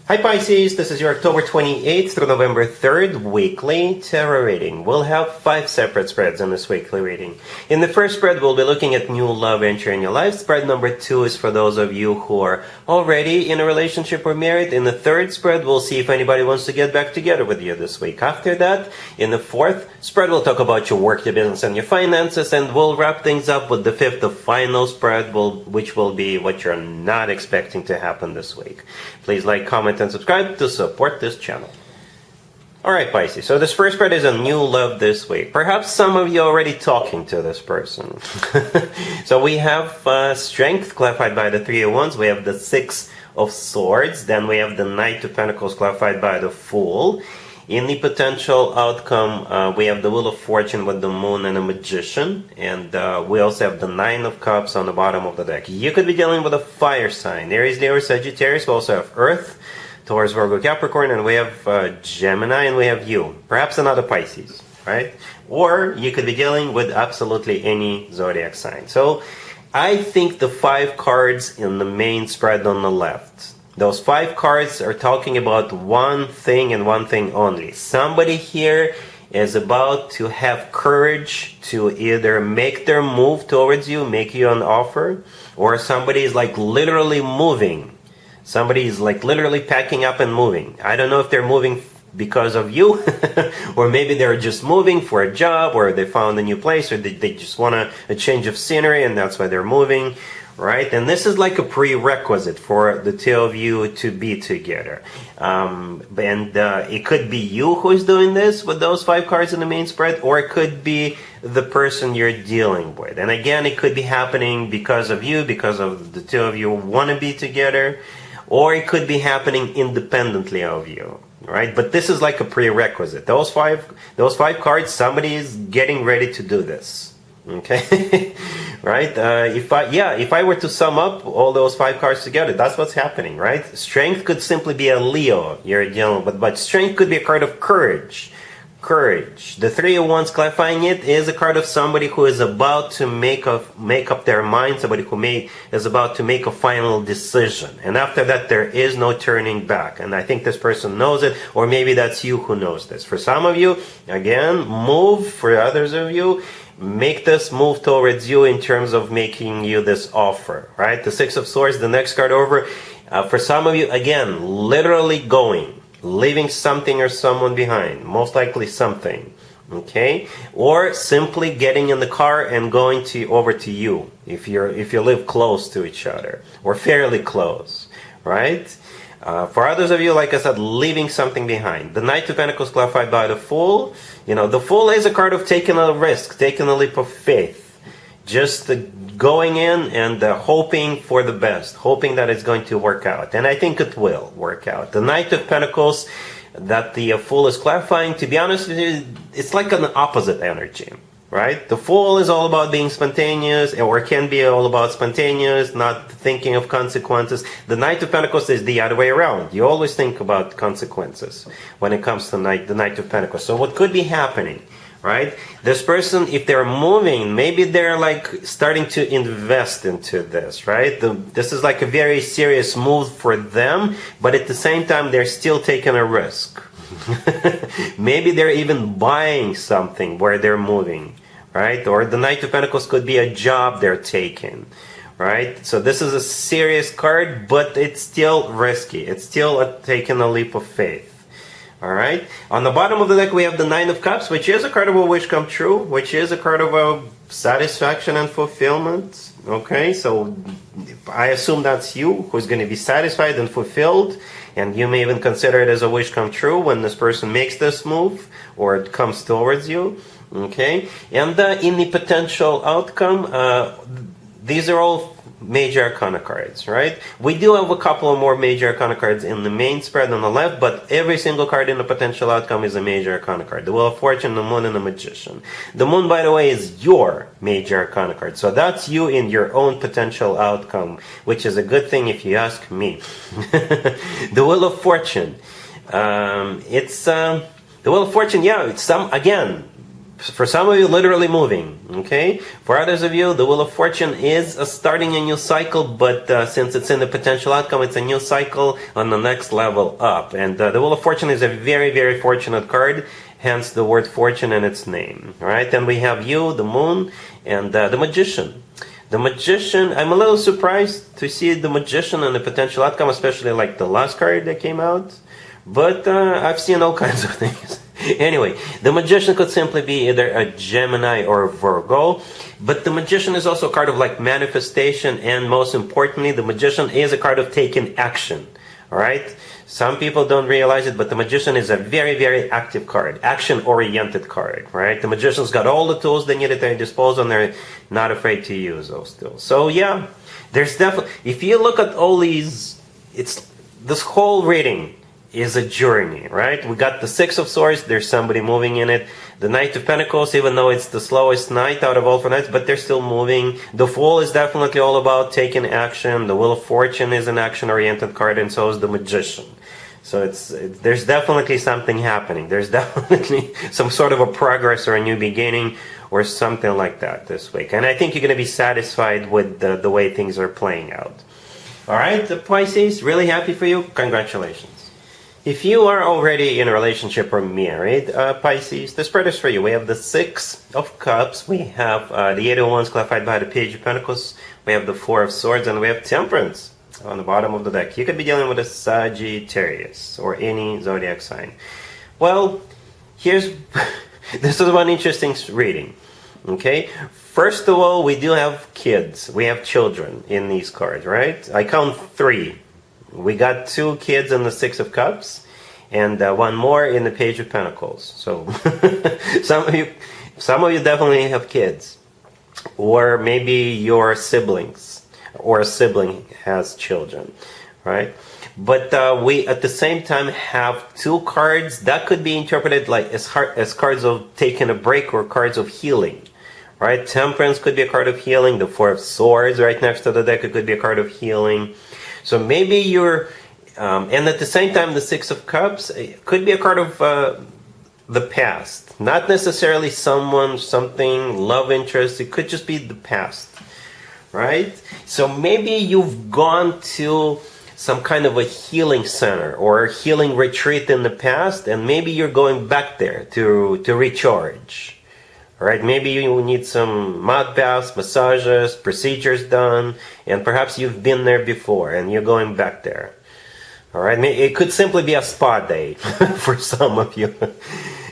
Hi Pisces, this is your October 28th through November 3rd weekly tarot reading. We'll have 5 separate spreads in this weekly reading. In the first spread, we'll be looking at new love entering your life. Spread number 2 is for those of you who are already in a relationship or married. In the third spread, we'll see if anybody wants to get back together with you this week. After that, in the fourth spread, we'll talk about your work, your business, and your finances, and we'll wrap things up with the fifth, the final spread, which will be what you're not expecting to happen this week. Please like, comment, and subscribe to support this channel. Alright Pisces, so this first spread is a new love this week. Perhaps some of you are already talking to this person. So we have strength clarified by the Three of Wands, we have the Six of Swords, then we have the Knight of Pentacles clarified by the Fool. In the potential outcome, we have the Wheel of Fortune with the Moon and a Magician, and we also have the Nine of Cups on the bottom of the deck. You could be dealing with a fire sign. Aries, Leo, Sagittarius. We also have Earth, Taurus, Virgo, Capricorn, and we have Gemini, and we have you. Perhaps another Pisces, right? Or you could be dealing with absolutely any zodiac sign. So I think the 5 cards in the main spread on the left, those 5 cards are talking about one thing and one thing only. Somebody here is about to have courage to either make their move towards you, make you an offer, or somebody is like literally moving. Somebody is like literally packing up and moving. I don't know if they're moving because of you, or maybe they're just moving for a job, or they found a new place, or they just want a change of scenery and that's why they're moving. Right, and this is like a prerequisite for the two of you to be together. It could be you who's doing this with those 5 cards in the main spread, or it could be the person you're dealing with. And again, it could be happening because of you, because of the two of you want to be together, or it could be happening independently of you. Right, but this is like a prerequisite. Those five cards, somebody is getting ready to do this. Okay. Right, if I were to sum up all those 5 cards together, that's what's happening, right? Strength could simply be a Leo you're dealing with, but strength could be a card of courage. Courage. The Three of Wands clarifying it is a card of somebody who is about to make up their mind, somebody who is about to make a final decision, and after that there is no turning back. And I think this person knows it, or maybe that's you who knows this. For some of you, again, move. For others of you, make this move towards you in terms of making you this offer, right? The Six of Swords, the next card over. For some of you, again, literally going, leaving something or someone behind, most likely something, okay? Or simply getting in the car and going over to you, if you live close to each other, or fairly close, right? For others of you, like I said, leaving something behind. The Knight of Pentacles clarified by the Fool. You know, the Fool is a card of taking a risk, taking a leap of faith. Just going in and hoping for the best, hoping that it's going to work out. And I think it will work out. The Knight of Pentacles that the Fool is clarifying, to be honest with you, it's like an opposite energy. Right? The Fool is all about being spontaneous, or can be all about spontaneous, not thinking of consequences. The Knight of Pentacles is the other way around. You always think about consequences when it comes to the Knight of Pentacles. So what could be happening? Right? This person, if they're moving, maybe they're like starting to invest into this, right? This is like a very serious move for them, but at the same time, they're still taking a risk. Maybe they're even buying something where they're moving, right? Or the Knight of Pentacles could be a job they're taking, right? So this is a serious card, but it's still risky. It's still taking a leap of faith. All right. On the bottom of the deck, we have the Nine of Cups, which is a card of a wish come true, which is a card of a satisfaction and fulfillment. Okay, so I assume that's you who's going to be satisfied and fulfilled, and you may even consider it as a wish come true when this person makes this move or it comes towards you. Okay, and in the potential outcome, these are all major arcana cards, right? We do have a couple of more major arcana cards in the main spread on the left, but every single card in the potential outcome is a major arcana card. The Wheel of Fortune, the Moon, and the Magician. The Moon, by the way, is your major arcana card. So that's you in your own potential outcome, which is a good thing if you ask me. The Wheel of Fortune. The Wheel of Fortune, yeah, again, For some of you, literally moving, okay? For others of you, the Wheel of Fortune is starting a new cycle, but since it's in the potential outcome, it's a new cycle on the next level up. And the Wheel of Fortune is a very, very fortunate card, hence the word fortune in its name, all right? Then we have you, the Moon, and the Magician. The Magician, I'm a little surprised to see the Magician and the potential outcome, especially like the last card that came out. But I've seen all kinds of things. Anyway, the Magician could simply be either a Gemini or a Virgo. But the Magician is also a card of like manifestation. And most importantly, the Magician is a card of taking action. Alright? Some people don't realize it, but the Magician is a very, very active card. Action-oriented card. Right? The Magician's got all the tools they need at their disposal, and they're not afraid to use those tools. So yeah, there's definitely... If you look at all these... This whole reading is a journey, right? We got the Six of Swords, there's somebody moving in it. The Knight of Pentacles, even though it's the slowest knight out of all 4 knights, but they're still moving. The Fool is definitely all about taking action. The Wheel of Fortune is an action-oriented card, and so is the Magician. So there's definitely something happening. There's definitely some sort of a progress or a new beginning or something like that this week. And I think you're going to be satisfied with the way things are playing out. All right, the Pisces, really happy for you. Congratulations. If you are already in a relationship or married, Pisces, the spread is for you. We have the Six of Cups, we have the Eight of Wands clarified by the Page of Pentacles, we have the Four of Swords, and we have Temperance on the bottom of the deck. You could be dealing with a Sagittarius or any zodiac sign. Well, this is one interesting reading. Okay, first of all, we do have kids. We have children in these cards, right? I count 3. We got 2 kids in the Six of Cups, and 1 more in the Page of Pentacles. So some of you definitely have kids, or maybe your siblings, or a sibling has children, right? But we at the same time have 2 cards that could be interpreted like as cards of taking a break or cards of healing. Right? Temperance could be a card of healing. The Four of Swords right next to the deck, it could be a card of healing. So maybe you're, and at the same time, the Six of Cups could be a card of the past. Not necessarily someone, something, love interest. It could just be the past, right? So maybe you've gone to some kind of a healing center or a healing retreat in the past, and maybe you're going back there to recharge. All right, maybe you need some mud baths, massages, procedures done, and perhaps you've been there before and you're going back there. All right, it could simply be a spa day for some of you.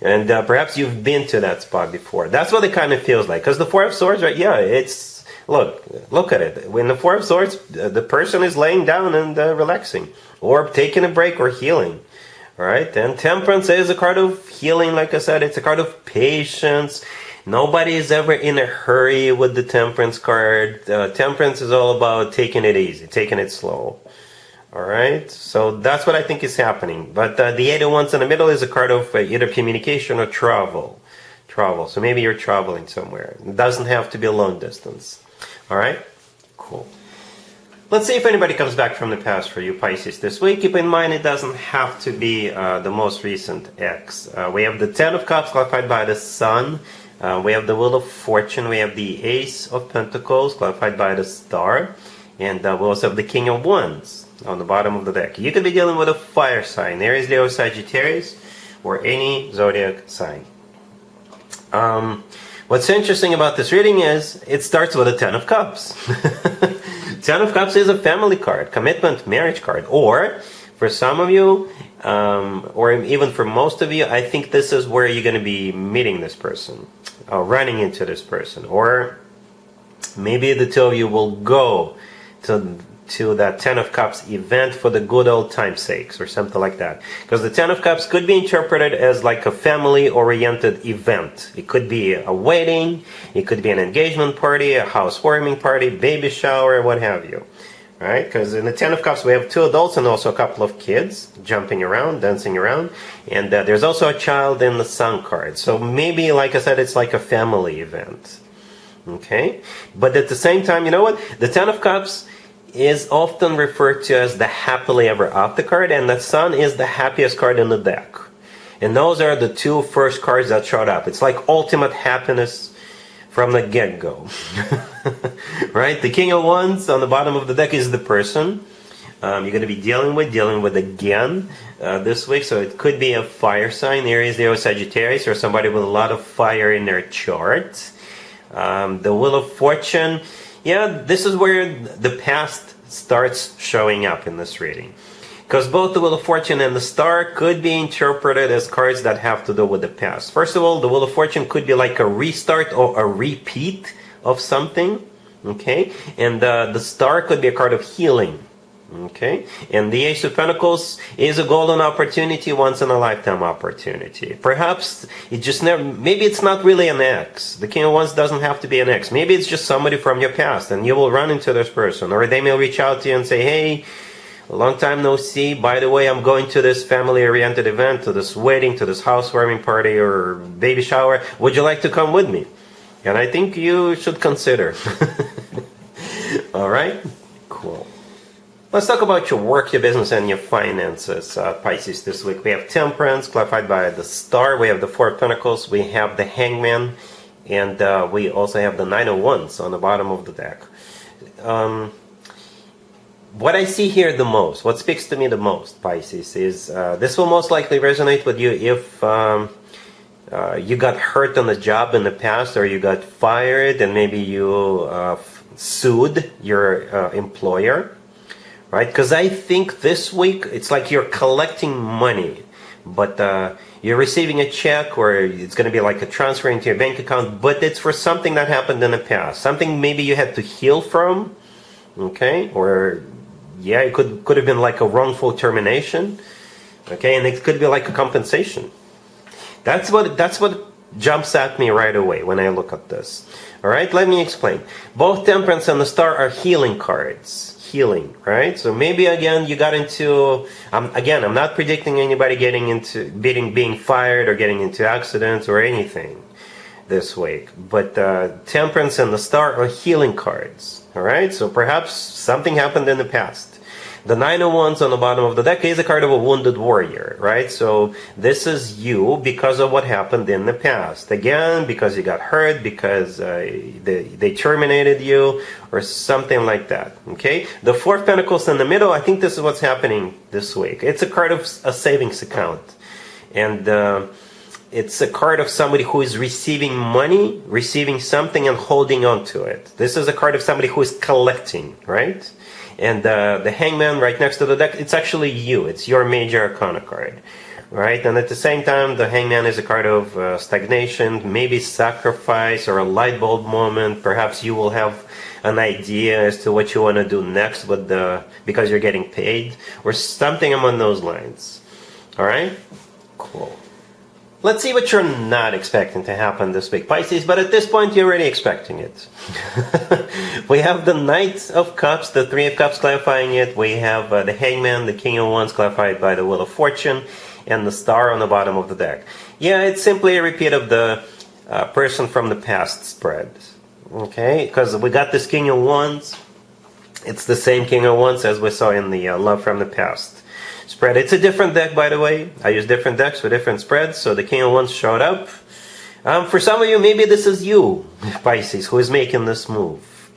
And perhaps you've been to that spa before. That's what it kind of feels like. Because the Four of Swords, right? Yeah, it's, look at it. When the Four of Swords, the person is laying down and relaxing, or taking a break or healing. All right, and Temperance is a card of healing, like I said. It's a card of patience. Nobody is ever in a hurry with the Temperance card. Temperance is all about taking it easy, taking it slow. All right, so that's what I think is happening. But the Eight of Wands in the middle is a card of either communication or travel. So maybe you're traveling somewhere. It doesn't have to be a long distance. All right, cool. Let's see if anybody comes back from the past for you, Pisces, this week. Keep in mind, it doesn't have to be the most recent ex. We have the Ten of Cups clarified by the Sun. We have the Wheel of Fortune. We have the Ace of Pentacles clarified by the Star. And we also have the King of Wands on the bottom of the deck. You could be dealing with a fire sign, Aries, Leo, Sagittarius, or any zodiac sign. What's interesting about this reading is it starts with a Ten of Cups. Ten of Cups is a family card, commitment, marriage card. Or, for some of you, or even for most of you, I think this is where you're going to be meeting this person, running into this person. Or maybe the 2 of you will go to that Ten of Cups event for the good old time's sakes, or something like that. Because the Ten of Cups could be interpreted as like a family-oriented event. It could be a wedding, it could be an engagement party, a housewarming party, baby shower, what have you. Right? Because in the Ten of Cups we have 2 adults and also a couple of kids jumping around, dancing around. And there's also a child in the Sun card. So maybe, like I said, it's like a family event. Okay? But at the same time, you know what? The Ten of Cups is often referred to as the happily ever after card, and the Sun is the happiest card in the deck. And those are the two first cards that showed up. It's like ultimate happiness from the get-go. Right? The King of Wands on the bottom of the deck is the person you're going to be dealing with again this week. So it could be a fire sign, Aries, Leo, Sagittarius, or somebody with a lot of fire in their chart. The Wheel of Fortune, yeah, this is where the past starts showing up in this reading. Because both the Wheel of Fortune and the Star could be interpreted as cards that have to do with the past. First of all, the Wheel of Fortune could be like a restart or a repeat of something. Okay? And the Star could be a card of healing. Okay? And the Ace of Pentacles is a golden opportunity, once in a lifetime opportunity. Perhaps it just never, maybe it's not really an ex. The King of Wands doesn't have to be an ex. Maybe it's just somebody from your past and you will run into this person. Or they may reach out to you and say, hey, a long time no see. By the way, I'm going to this family-oriented event, to this wedding, to this housewarming party or baby shower. Would you like to come with me? And I think you should consider. All right? Cool. Let's talk about your work, your business, and your finances, Pisces, this week. We have Temperance, clarified by the Star. We have the Four of Pentacles. We have the Hangman. And we also have the Nine of Wands on the bottom of the deck. What I see here the most, what speaks to me the most, Pisces, is this will most likely resonate with you if you got hurt on the job in the past, or you got fired and maybe you sued your employer, right? Because I think this week it's like you're collecting money, but you're receiving a check, or it's going to be like a transfer into your bank account, but it's for something that happened in the past, something maybe you had to heal from, okay? Or yeah, it could have been like a wrongful termination, okay, and it could be like a compensation. That's what jumps at me right away when I look at this. All right, let me explain. Both Temperance and the Star are healing cards. Healing, right? So maybe again you got into. I'm not predicting anybody getting into being fired or getting into accidents or anything this week. But Temperance and the Star are healing cards. All right, so perhaps something happened in the past. The Nine of Wands on the bottom of the deck is a card of a wounded warrior, right? So this is you because of what happened in the past. Again, because you got hurt, because they terminated you, or something like that, okay? The Four of Pentacles in the middle, I think this is what's happening this week. It's a card of a savings account. And it's a card of somebody who is receiving money, receiving something and holding on to it. This is a card of somebody who is collecting, right? And the Hangman right next to the deck, it's actually you. It's your major arcana card, right? And at the same time, the Hangman is a card of stagnation, maybe sacrifice or a light bulb moment. Perhaps you will have an idea as to what you want to do next with because you're getting paid, or something among those lines. All right? Cool. Let's see what you're not expecting to happen this week, Pisces, but at this point you're already expecting it. We have the Knight of Cups, the Three of Cups clarifying it. We have the Hangman, the King of Wands clarified by the Wheel of Fortune, and the Star on the bottom of the deck. Yeah, it's simply a repeat of the person from the past spread. Okay, because we got this King of Wands. It's the same King of Wands as we saw in the Love from the Past spread. It's a different deck, by the way. I use different decks for different spreads, so the King of Wands showed up. For some of you, maybe this is you, Pisces, who is making this move.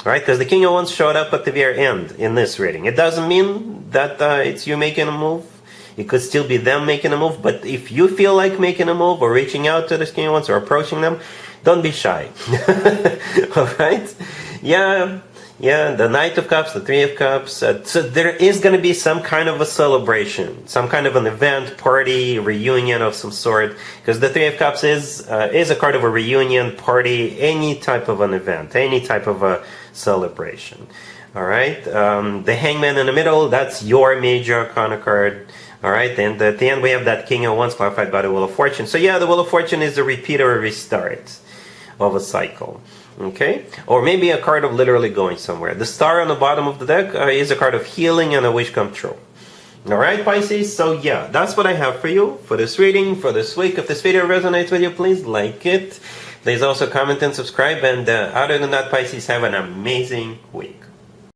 Right? Because the King of Wands showed up at the very end in this reading. It doesn't mean that it's you making a move. It could still be them making a move, but if you feel like making a move or reaching out to the King of Wands or approaching them, don't be shy. Alright? Yeah, the Knight of Cups, the Three of Cups. So there is going to be some kind of a celebration, some kind of an event, party, reunion of some sort. Because the Three of Cups is a card of a reunion, party, any type of an event, any type of a celebration. All right. The Hangman in the middle, that's your major arcana card. All right. And at the end, we have that King of Wands clarified by the Wheel of Fortune. So yeah, the Wheel of Fortune is a repeat or a restart of a cycle. Okay, or maybe a card of literally going somewhere. The Star on the bottom of the deck is a card of healing and a wish come true. Alright, Pisces, so yeah, that's what I have for you for this reading, for this week. If this video resonates with you, please like it. Please also comment and subscribe. And other than that, Pisces, have an amazing week.